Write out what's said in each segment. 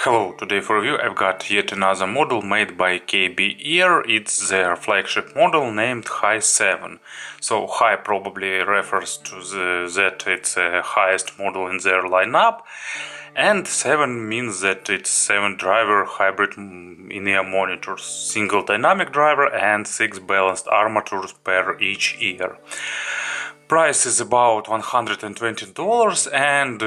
Hello, today for review I've got yet another model made by KB Ear. It's their flagship model named Hi7. So Hi probably refers to that it's the highest model in their lineup, and 7 means that it's 7 driver hybrid in-ear monitors, single dynamic driver and 6 balanced armatures per each ear. Price is about $120, and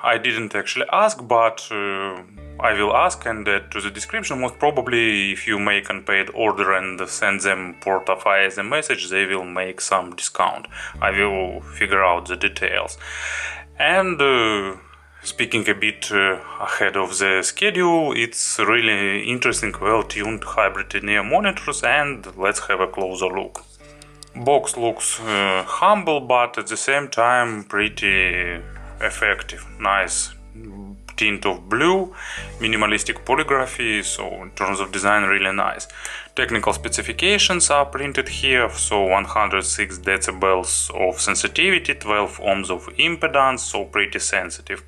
I didn't actually ask, but I will ask, and add to the description. Most probably if you make unpaid order and send them Porta.Fi as a message, they will make some discount. I will figure out the details. And speaking a bit ahead of the schedule, it's really interesting, well-tuned hybrid in-ear monitors, and let's have a closer look. Box looks humble, but at the same time pretty effective. Nice tint of blue, minimalistic polygraphy, so in terms of design really nice. Technical specifications are printed here, so 106 decibels of sensitivity, 12 ohms of impedance, so pretty sensitive.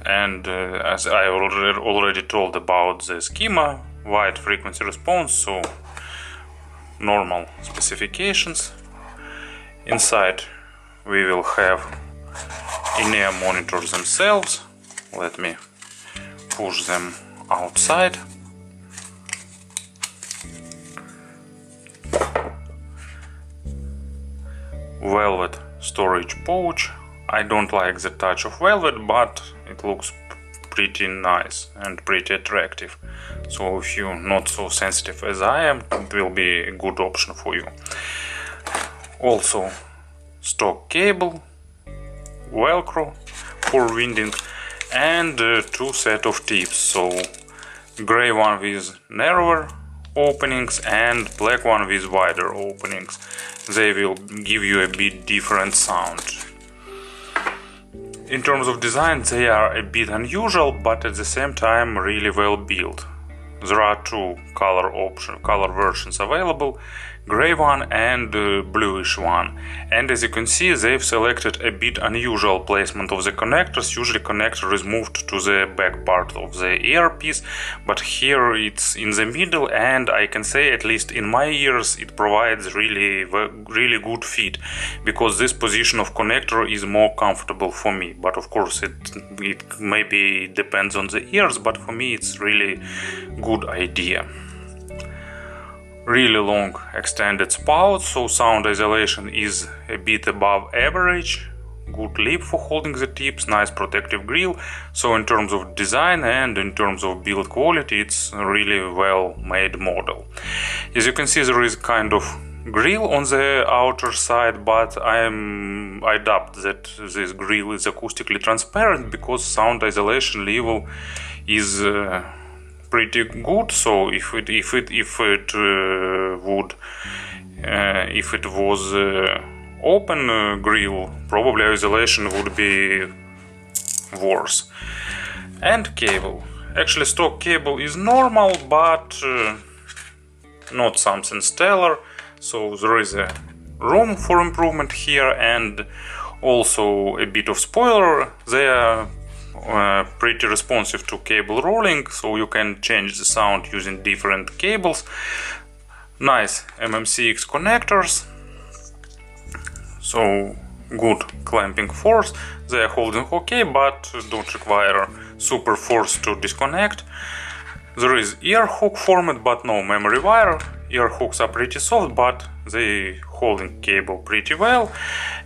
And as I already told about the schema, wide frequency response, so normal specifications. Inside we will have in-ear monitors themselves. Let me push them outside. Velvet storage pouch. I don't like the touch of velvet, but it looks pretty nice and pretty attractive. So if you're not so sensitive as I am, it will be a good option for you. Also stock cable, velcro for winding, and 2 sets of tips. So gray one with narrower openings and black one with wider openings. They will give you a bit different sound. In terms of design, they are a bit unusual, but at the same time really well built. There are 2 color versions available, gray one and bluish one. And as you can see, they've selected a bit unusual placement of the connectors. Usually connector is moved to the back part of the earpiece, but here it's in the middle, and I can say, at least in my ears, it provides really good fit, because this position of connector is more comfortable for me. But of course it maybe depends on the ears, but for me it's really good idea. Really long extended spout, so sound isolation is a bit above average. Good lip for holding the tips, nice protective grille. So in terms of design and in terms of build quality, it's a really well made model. As you can see, there is kind of grille on the outer side, but I doubt that this grille is acoustically transparent, because sound isolation level is pretty good. So if it was open grille, probably isolation would be worse. And cable, actually stock cable is normal, but not something stellar, so there is a room for improvement here. And also a bit of spoiler, they are pretty responsive to cable rolling, so you can change the sound using different cables. Nice MMCX connectors, so good clamping force. They are holding okay, but don't require super force to disconnect. There is ear hook format, but no memory wire. Ear hooks are pretty soft, but they holding cable pretty well.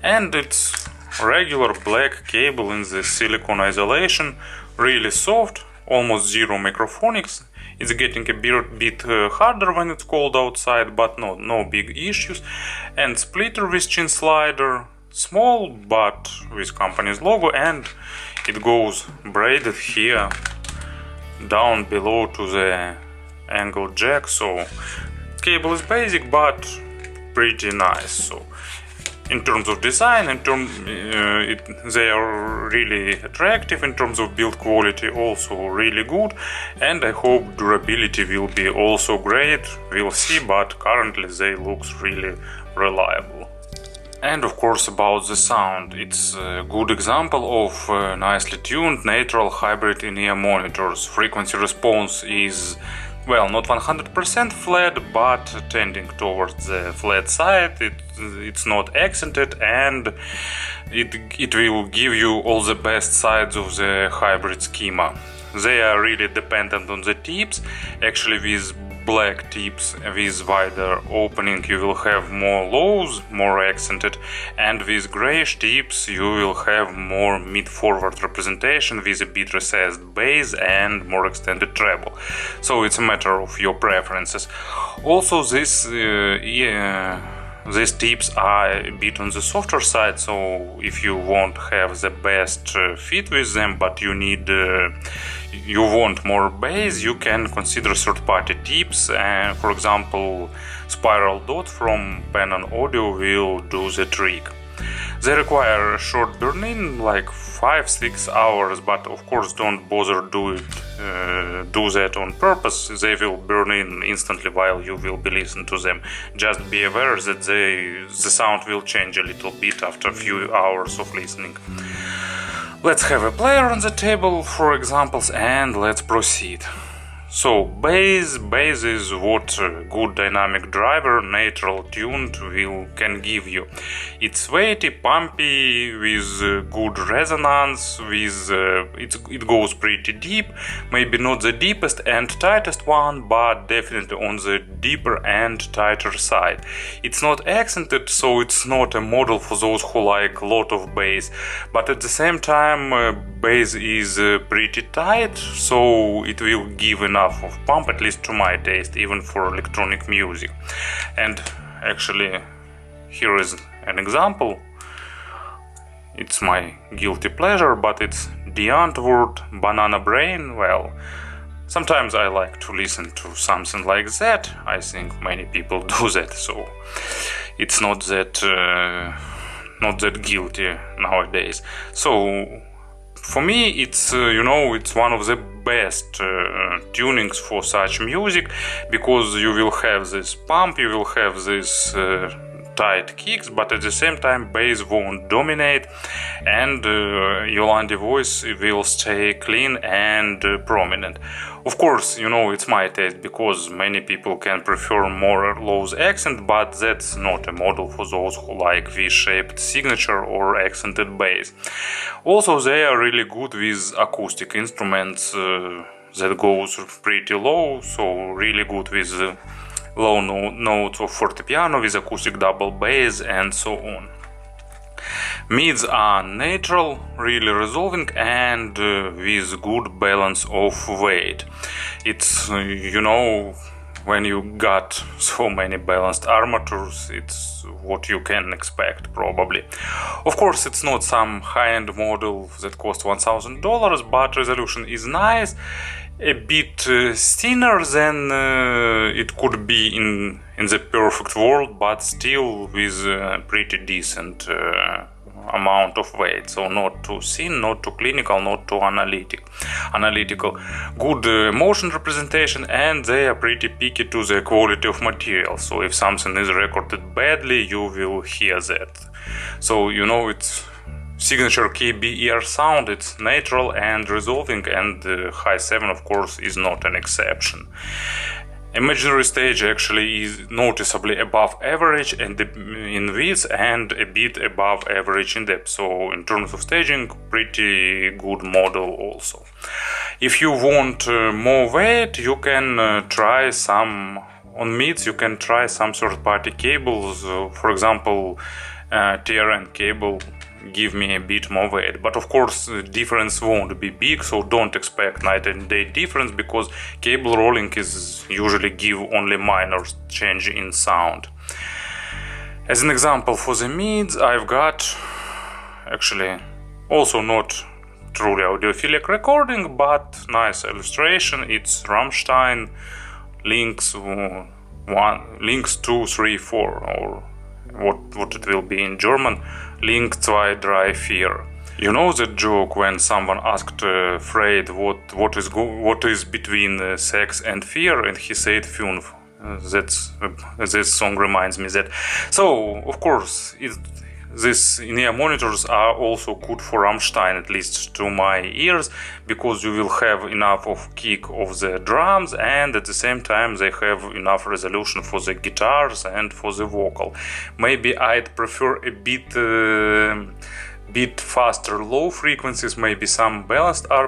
And it's regular black cable in the silicone isolation, really soft, almost zero microphonics. It's getting a bit harder when it's cold outside, but no big issues. And splitter with chin slider, small but with company's logo, and it goes braided here down below to the angle jack. So cable is basic but pretty nice. So in terms of design, they are really attractive. In terms of build quality, also really good, and I hope durability will be also great. We'll see, but currently they look really reliable. And of course about the sound, it's a good example of nicely tuned natural hybrid in-ear monitors. Frequency response is, well, not 100% flat, but tending towards the flat side. It's not accented, and it will give you all the best sides of the hybrid schema. They are really dependent on the tips. Actually, with black tips with wider opening you will have more lows, more accented, and with grayish tips you will have more mid-forward representation with a bit recessed bass and more extended treble. So it's a matter of your preferences. Also, these tips are a bit on the softer side, so if you won't have the best fit with them, but you want more bass, you can consider third-party tips. For example, Spiral Dot from Pen and Audio will do the trick. They require a short burn-in, like 5-6 hours, but of course don't bother do that on purpose. They will burn in instantly while you will be listening to them. Just be aware that the sound will change a little bit after a few hours of listening. Let's have a player on the table for examples and let's proceed. So bass is what a good dynamic driver, natural tuned, can give you. It's weighty, pumpy, with good resonance, it goes pretty deep, maybe not the deepest and tightest one, but definitely on the deeper and tighter side. It's not accented, so it's not a model for those who like a lot of bass, but at the same time bass is pretty tight, so it will give enough of pump, at least to my taste, even for electronic music. And actually, here is an example. It's my guilty pleasure, but it's the Antwoord Banana Brain. Well, sometimes I like to listen to something like that. I think many people do that, so it's not that guilty nowadays. So for me, it's it's one of the best tunings for such music, because you will have this pump, you will have this tight kicks, but at the same time bass won't dominate, and Yolandi voice will stay clean and prominent. Of course, it's my taste, because many people can prefer more low accent, but that's not a model for those who like V-shaped signature or accented bass. Also, they are really good with acoustic instruments that goes pretty low, so really good with low notes of fortepiano with acoustic double bass and so on. Mids are natural, really resolving, and with good balance of weight. It's, when you got so many balanced armatures, it's what you can expect, probably. Of course, it's not some high-end model that costs $1,000, but resolution is nice, a bit thinner than it could be in the perfect world, but still with a pretty decent amount of weight, so not too thin, not too clinical, not too analytical. Good motion representation, and they are pretty picky to the quality of material, so if something is recorded badly, you will hear that. So it's signature KB ear sound, it's natural and resolving, and Hi7 of course is not an exception. Imaginary stage actually is noticeably above average and in width and a bit above average in depth, so in terms of staging, pretty good model also. If you want more weight, you can try some on mids, you can try some third-party cables, for example TRN cable give me a bit more weight, but of course the difference won't be big, so don't expect night and day difference, because cable rolling is usually give only minor change in sound. As an example for the mids, I've got actually also not truly audiophilic recording, but nice illustration. It's Rammstein links 2, 3, 4, or what it will be in German, Link 2, 3, 4. You know that joke when someone asked Freud what is between sex and fear, and he said fünf. This song reminds me that. So of course these in-ear monitors are also good for Rammstein, at least to my ears, because you will have enough of kick of the drums, and at the same time they have enough resolution for the guitars and for the vocal. Maybe I'd prefer a bit faster low frequencies, maybe some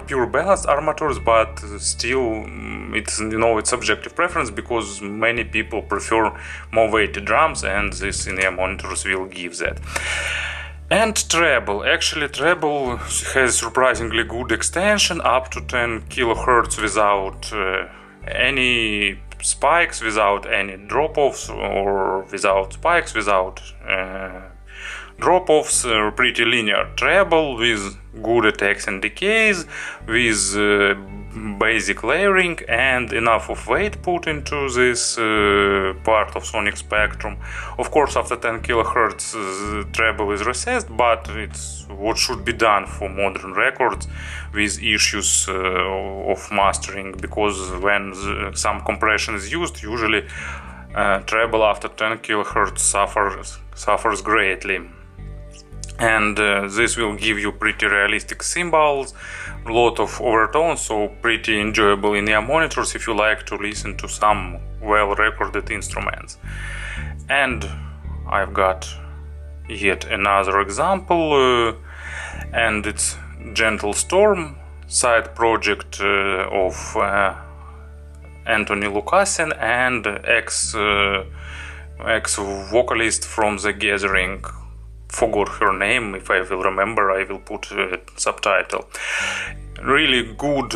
pure balanced armatures, but still it's subjective preference, because many people prefer more weighty drums, and these in-ear monitors will give that. And treble. Actually, treble has surprisingly good extension, up to 10 kHz without any spikes, without any drop-offs, or without spikes, without drop-offs, pretty linear treble with good attacks and decays, with basic layering and enough of weight put into this part of sonic spectrum. Of course, after 10 kHz treble is recessed, but it's what should be done for modern records with issues of mastering, because when some compression is used, usually treble after 10 kHz suffers greatly. And this will give you pretty realistic cymbals, a lot of overtones, so pretty enjoyable in-ear monitors if you like to listen to some well-recorded instruments. And I've got yet another example, and it's Gentle Storm, side project of Anthony Lucassen and ex-vocalist from The Gathering. Forgot her name. If I will remember, I will put a subtitle. Really good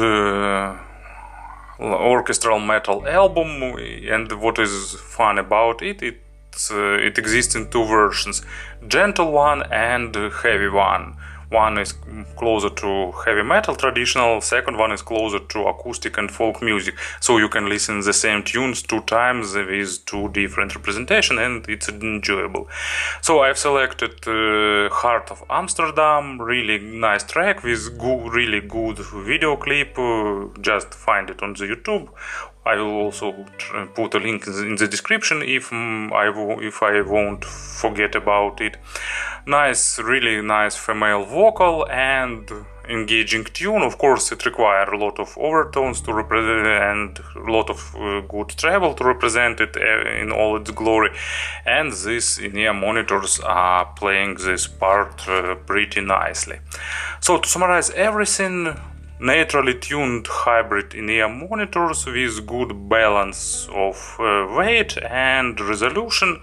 orchestral metal album, and what is fun about it exists in two versions: gentle one and heavy one. One is closer to heavy metal traditional, second one is closer to acoustic and folk music. So you can listen the same tunes two times with two different representations, and it's enjoyable. So I've selected Heart of Amsterdam, really nice track with really good video clip. Just find it on the YouTube. I will also put a link in the description if I won't forget about it. Nice, really nice female vocal and engaging tune. Of course, it requires a lot of overtones to represent and a lot of good treble to represent it in all its glory. And these in-ear monitors are playing this part pretty nicely. So to summarize everything, naturally tuned hybrid in-ear monitors with good balance of weight and resolution,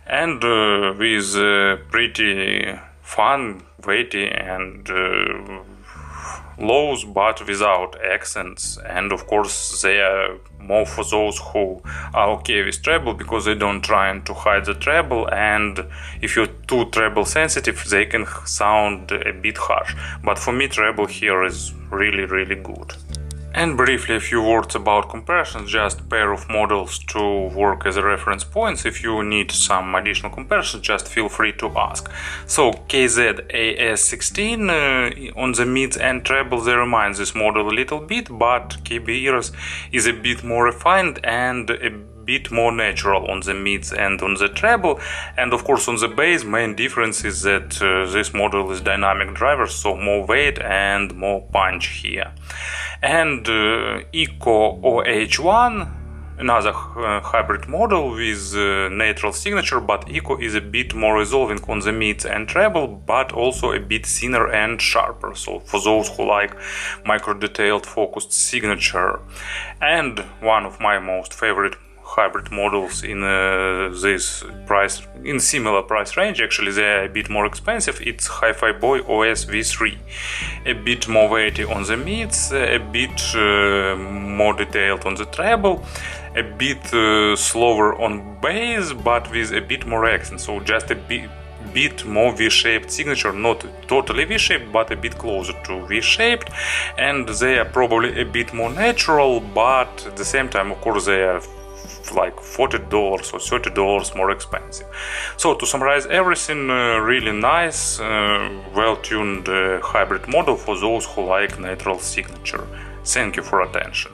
and with pretty fun, weighty and lows, but without accents. And of course they are more for those who are okay with treble, because they don't try to hide the treble, and if you're too treble sensitive they can sound a bit harsh. But for me, treble here is really good. And briefly a few words about comparisons, just a pair of models to work as a reference points. If you need some additional comparisons, just feel free to ask. So KZ-AS16 on the mids and treble, they remind this model a little bit, but KB Ears is a bit more refined and a bit more natural on the mids and on the treble. And of course on the bass, main difference is that this model is dynamic drivers, so more weight and more punch here. And Echo OH1, another hybrid model with natural signature, but Echo is a bit more resolving on the mids and treble, but also a bit thinner and sharper, so for those who like micro-detailed focused signature. And one of my most favorite hybrid models in this price, in similar price range, actually they are a bit more expensive, it's Hi-Fi Boy OS V3. A bit more weighty on the mids, a bit more detailed on the treble, a bit slower on bass, but with a bit more accent, so just a bit more V-shaped signature, not totally V-shaped, but a bit closer to V-shaped, and they are probably a bit more natural, but at the same time, of course, they are like $40 or $30 more expensive. So to summarize everything, really nice, well-tuned hybrid model for those who like natural signature. Thank you for attention.